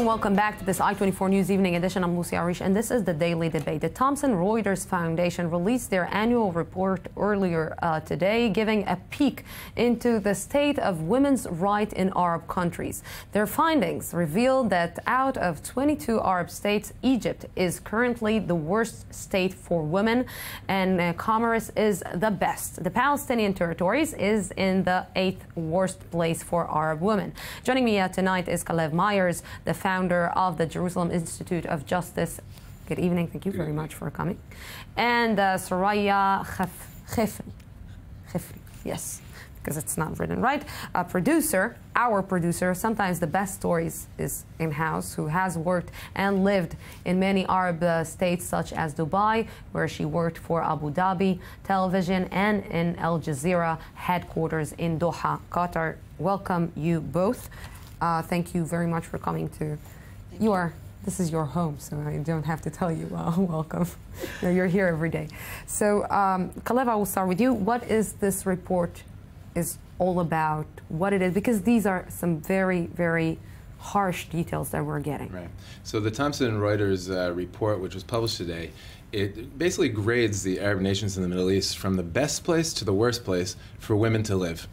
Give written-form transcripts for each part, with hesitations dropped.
and welcome back to this I-24 News Evening Edition. I'm Lucy Arish, and this is the Daily Debate. The Thomson Reuters Foundation released their annual report earlier today, giving a peek into the state of women's rights in Arab countries. Their findings revealed that out of 22 Arab states, Egypt is currently the worst state for women, and Comoros is the best. The Palestinian territories is in the 8th worst place for Arab women. Joining me tonight is Calev, the founder of the Jerusalem Institute of Justice. Good evening. Thank you very much for coming. And Soraya Khefri. Yes, because it's not written right. A producer, our producer, sometimes the best stories is in-house, who has worked and lived in many Arab states such as Dubai, where she worked for Abu Dhabi Television, and in Al Jazeera headquarters in Doha, Qatar. Welcome you both. Thank you very much for coming to. This is your home, so I don't have to tell you welcome. You're here every day. So, Calev, I will start with you. What is this report is all about? What it is? Because these are some very, very harsh details that we're getting. Right. So the Thomson Reuters report, which was published today, it basically grades the Arab nations in the Middle East from the best place to the worst place for women to live.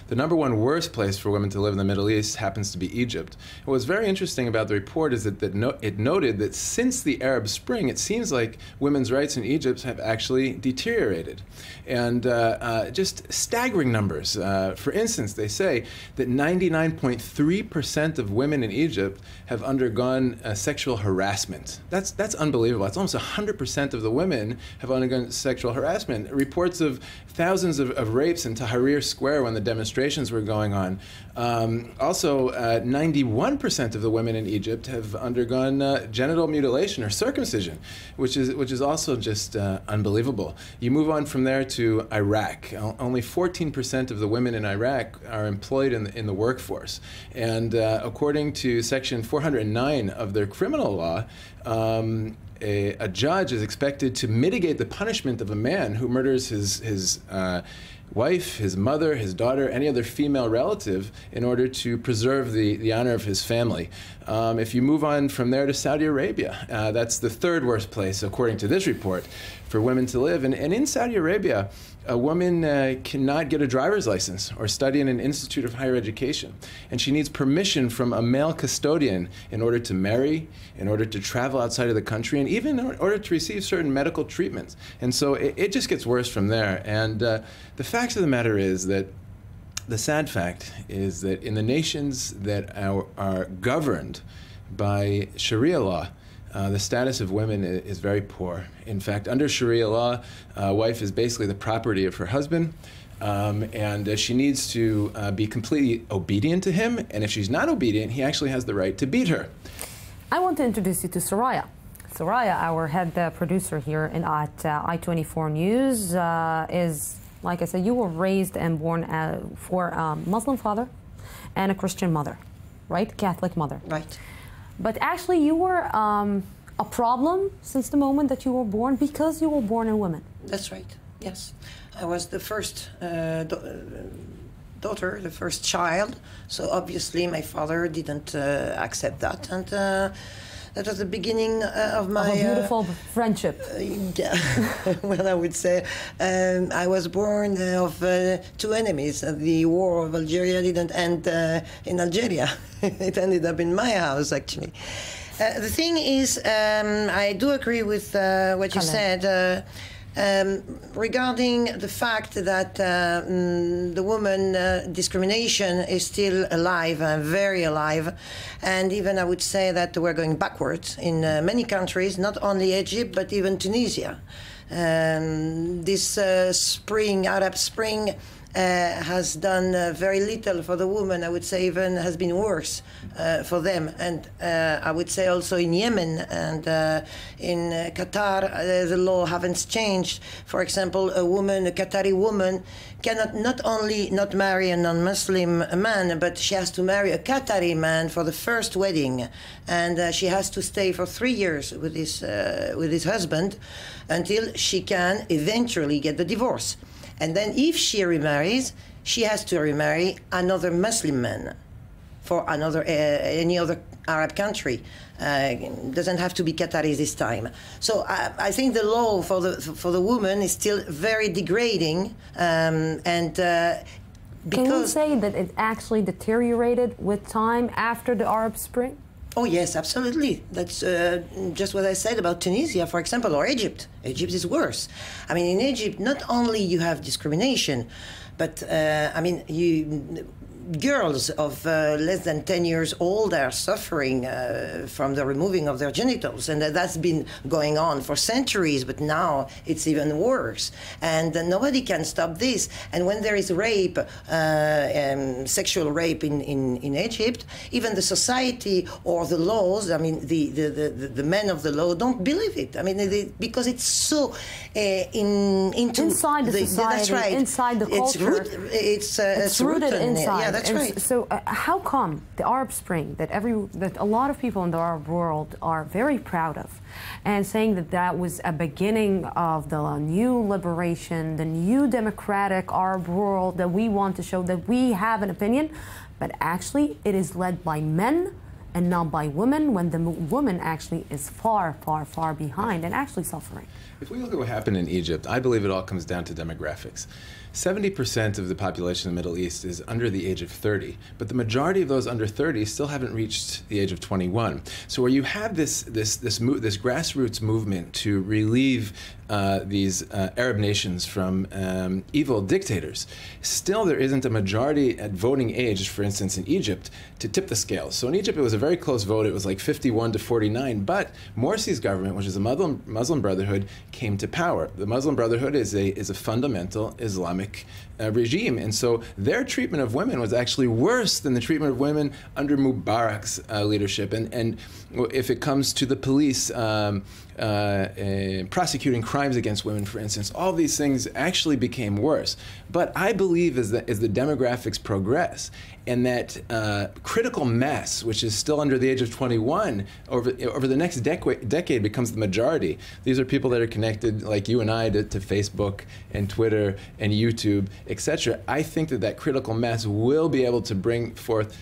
The #1 worst place for women to live in the Middle East happens to be Egypt. And what's very interesting about the report is that it noted that since the Arab Spring, it seems like women's rights in Egypt have actually deteriorated. And just staggering numbers. For instance, they say that 99.3% of women in Egypt have undergone sexual harassment. That's unbelievable. It's almost 100% of the women have undergone sexual harassment. Reports of thousands of rapes in Tahrir Square when the demonstrations were going on. Also, 91% of the women in Egypt have undergone genital mutilation or circumcision, which is also just unbelievable. You move on from there to Iraq. Only 14% of the women in Iraq are employed in the workforce. And according to Section 409 of their criminal law, a judge is expected to mitigate the punishment of a man who murders his wife, his mother, his daughter, any other female relative in order to preserve the honor of his family. If you move on from there to Saudi Arabia, that's the 3rd worst place, according to this report, for women to live. And in Saudi Arabia, a woman cannot get a driver's license or study in an institute of higher education. And she needs permission from a male custodian in order to marry, in order to travel outside of the country, and even in order to receive certain medical treatments. And so it just gets worse from there. And the fact of the matter is that the sad fact is that in the nations that are governed by Sharia law, the status of women is very poor. In fact, under Sharia law, a wife is basically the property of her husband, and she needs to be completely obedient to him, and if she's not obedient, he actually has the right to beat her. I want to introduce you to Soraya. Soraya, our head producer here at I-24 News, is, like I said, you were raised and born for a Muslim father and a Christian mother, right? Catholic mother. Right. But actually, you were a problem since the moment that you were born because you were born a woman. That's right, yes. I was the first daughter, the first child, so obviously my father didn't accept that, and that was the beginning of my... Of a beautiful friendship. Yeah, well, I would say I was born of 2 enemies. The war of Algeria didn't end in Algeria. It ended up in my house, actually. The thing is, I do agree with what you said regarding the fact that the woman discrimination is still alive, very alive, and even I would say that we're going backwards in many countries, not only Egypt but even Tunisia. This Arab Spring has done very little for the woman. I would say even has been worse for them. And I would say also in Yemen and in Qatar, the law haven't changed. For example, a Qatari woman, cannot not only not marry a non-Muslim man, but she has to marry a Qatari man for the first wedding. And she has to stay for 3 years with his husband until she can eventually get the divorce. And then if she remarries, she has to remarry another Muslim man. for any other Arab country. Doesn't have to be Qataris this time. So I think the law for the woman is still very degrading, because can you say that it actually deteriorated with time after the Arab Spring? Oh yes, absolutely. That's just what I said about Tunisia, for example, or Egypt. Egypt is worse. I mean, in Egypt, not only you have discrimination, but girls of less than 10 years old are suffering from the removing of their genitals, and that's been going on for centuries, but now it's even worse. And nobody can stop this. And when there is rape, sexual rape in Egypt, even the society or the laws, I mean, the men of the law don't believe it. I mean, because it's so inside the society, that's right. Inside the culture. It's rooted inside. Yeah, that's right. So how come the Arab Spring that a lot of people in the Arab world are very proud of, and saying that that was a beginning of the new liberation, the new democratic Arab world that we want to show that we have an opinion, but actually it is led by men and not by women, when the woman actually is far, far, far behind and actually suffering? If we look at what happened in Egypt, I believe it all comes down to demographics. 70% of the population in the Middle East is under the age of 30, but the majority of those under 30 still haven't reached the age of 21. So where you have this grassroots movement to relieve these Arab nations from evil dictators, still there isn't a majority at voting age, for instance, in Egypt, to tip the scales. So in Egypt, it was a very close vote. It was like 51 to 49, but Morsi's government, which is a Muslim Brotherhood, came to power. The Muslim Brotherhood is a fundamental Islamic regime, and so their treatment of women was actually worse than the treatment of women under Mubarak's leadership. And if it comes to the police prosecuting crimes against women, for instance, all these things actually became worse. But I believe as the demographics progress, and that critical mass, which is still under the age of 21, over the next decade becomes the majority. These are people that are connected, like you and I, to Facebook and Twitter and YouTube, etc. I think that critical mass will be able to bring forth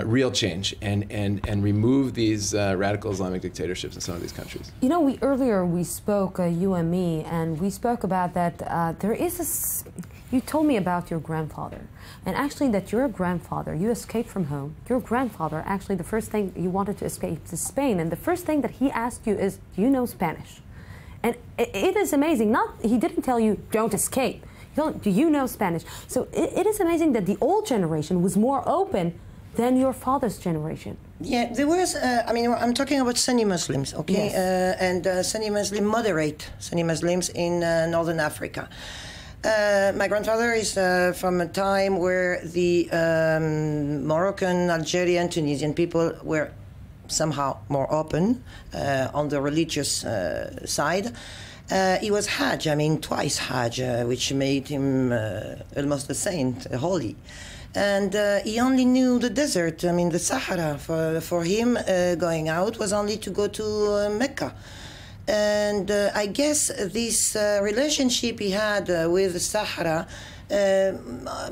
real change and remove these radical Islamic dictatorships in some of these countries. You know, earlier we spoke, you and me, and we spoke about that there is you told me about your grandfather, and actually that your grandfather, you escaped from home. Your grandfather, actually the first thing you wanted to escape to Spain, and the first thing that he asked you is, do you know Spanish? And it is amazing. He didn't tell you, don't escape. Do you know Spanish? So it is amazing that the old generation was more open than your father's generation. Yeah, there was, I'm talking about Sunni Muslims, okay? Yes. And Sunni Muslim, moderate Sunni Muslims in Northern Africa. My grandfather is from a time where the Moroccan, Algerian, Tunisian people were somehow more open on the religious side. He was Hajj, twice Hajj, which made him almost a saint, holy. And he only knew the desert, the Sahara. For him, going out was only to go to Mecca. And I guess this relationship he had with the Sahara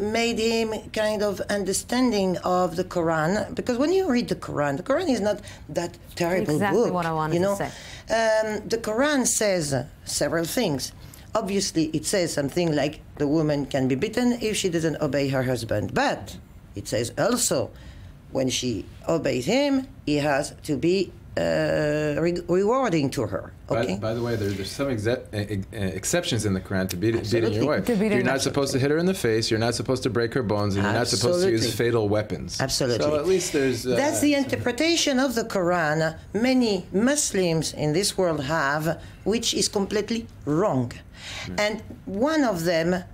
made him kind of understanding of the Quran, because when you read the Quran is not that terrible book. Exactly what I wanted to say. The Quran says several things. Obviously, it says something like the woman can be beaten if she doesn't obey her husband. But it says also, when she obeys him, he has to be rewarding to her. Okay? By the way, there's some exceptions in the Quran to beating your wife. You're not supposed to hit her in the face, you're not supposed to break her bones, and you're not supposed to use fatal weapons. Absolutely. So at least there's... That's the interpretation of the Quran many Muslims in this world have, which is completely wrong. And one of them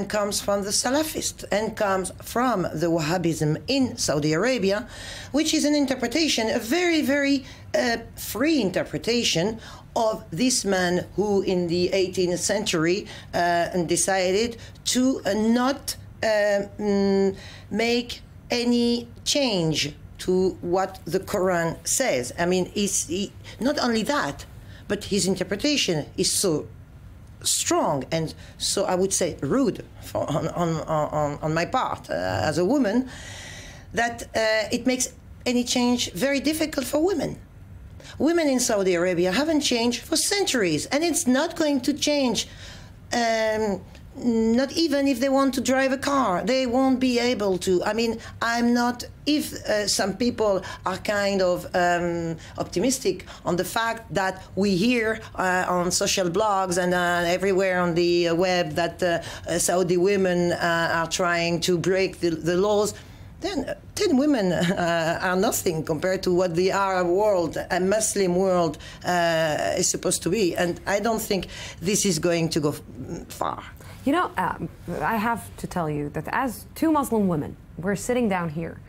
comes from the Salafist and comes from the Wahhabism in Saudi Arabia, which is an interpretation, a very, very free interpretation of this man who in the 18th century decided to not make any change to what the Quran says. Not only that, but his interpretation is so strong and so, I would say, rude on my part as a woman, that it makes any change very difficult for women. Women in Saudi Arabia haven't changed for centuries, and it's not going to change. Not even if they want to drive a car, they won't be able to. I mean, I'm not, if some people are kind of optimistic on the fact that we hear on social blogs and everywhere on the web that Saudi women are trying to break the laws, then 10 women are nothing compared to what the Arab world and Muslim world is supposed to be. And I don't think this is going to go far. You know, I have to tell you that as two Muslim women, we're sitting down here.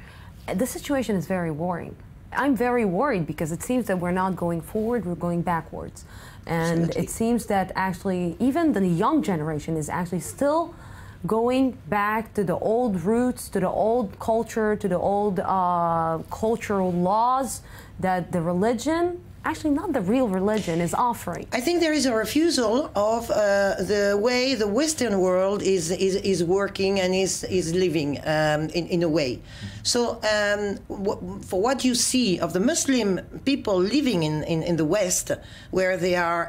The situation is very worrying. I'm very worried because it seems that we're not going forward, we're going backwards. And Absolutely. It seems that actually even the young generation is actually still going back to the old roots, to the old culture, to the old cultural laws that the religion, actually not the real religion, is offering. I think there is a refusal of the way the Western world is working and is living in a way. So for what you see of the Muslim people living in the West, where they are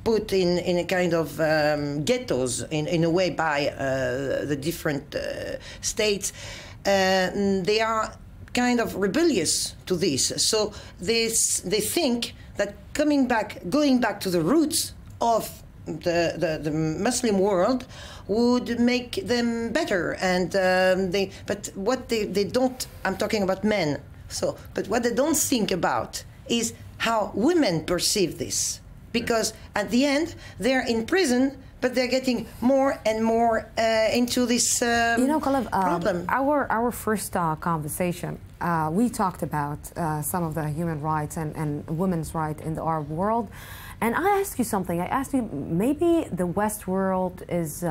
put in a kind of ghettos in a way by the different states, they are kind of rebellious to this. So they think that going back to the roots of the Muslim world would make them better. And but what they don't, I'm talking about men. So, but what they don't think about is how women perceive this, because at the end they're in prison. But they're getting more and more into this you know, Calev, problem. Our first conversation, we talked about some of the human rights and women's rights in the Arab world. And I asked you something. I asked you, maybe the West world is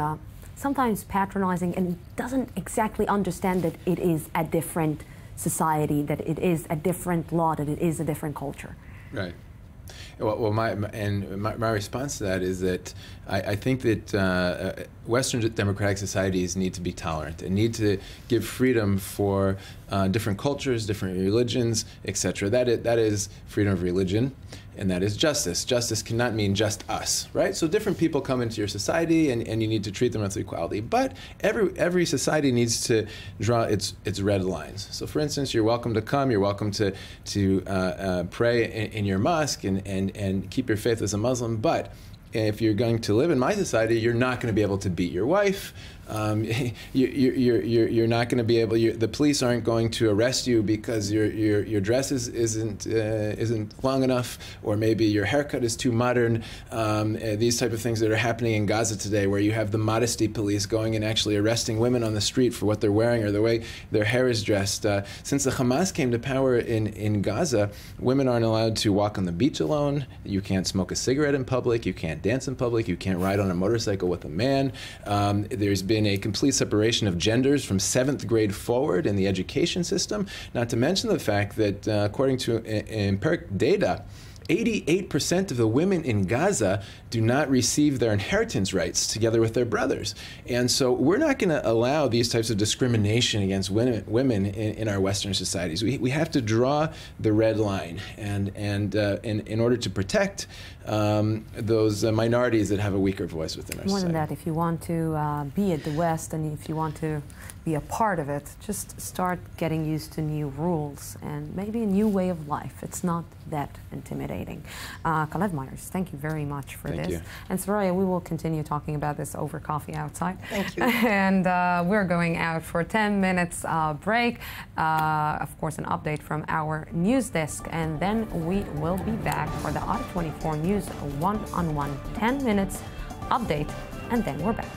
sometimes patronizing and doesn't exactly understand that it is a different society, that it is a different law, that it is a different culture. Right. Well, my response to that is that I think that Western democratic societies need to be tolerant and need to give freedom for different cultures, different religions, etc. That is freedom of religion, and that is justice. Justice cannot mean just us, right? So different people come into your society, and you need to treat them with equality. But every society needs to draw its red lines. So, for instance, you're welcome to come. You're welcome to pray in your mosque and keep your faith as a Muslim. But if you're going to live in my society, you're not going to be able to beat your wife. You're not going to be able. The police aren't going to arrest you because your dress isn't long enough, or maybe your haircut is too modern. These type of things that are happening in Gaza today, where you have the modesty police going and actually arresting women on the street for what they're wearing or the way their hair is dressed. Since the Hamas came to power in Gaza, women aren't allowed to walk on the beach alone. You can't smoke a cigarette in public. You can't dance in public. You can't ride on a motorcycle with a man. There's been a complete separation of genders from 7th grade forward in the education system, not to mention the fact that according to empiric data, 88% of the women in Gaza do not receive their inheritance rights together with their brothers. And so we're not going to allow these types of discrimination against women in our Western societies. We have to draw the red line, and in order to protect those minorities that have a weaker voice within our society. More than that, if you want to be at the West and if you want to be a part of it, just start getting used to new rules and maybe a new way of life. It's not that intimidating. Calev Myers, thank you very much for this. You. And Soraya, we will continue talking about this over coffee outside. Thank you. And we're going out for a 10 minutes break. Of course, an update from our news desk, and then we will be back for the Otter 24 News one-on-one 10 minutes update, and then we're back.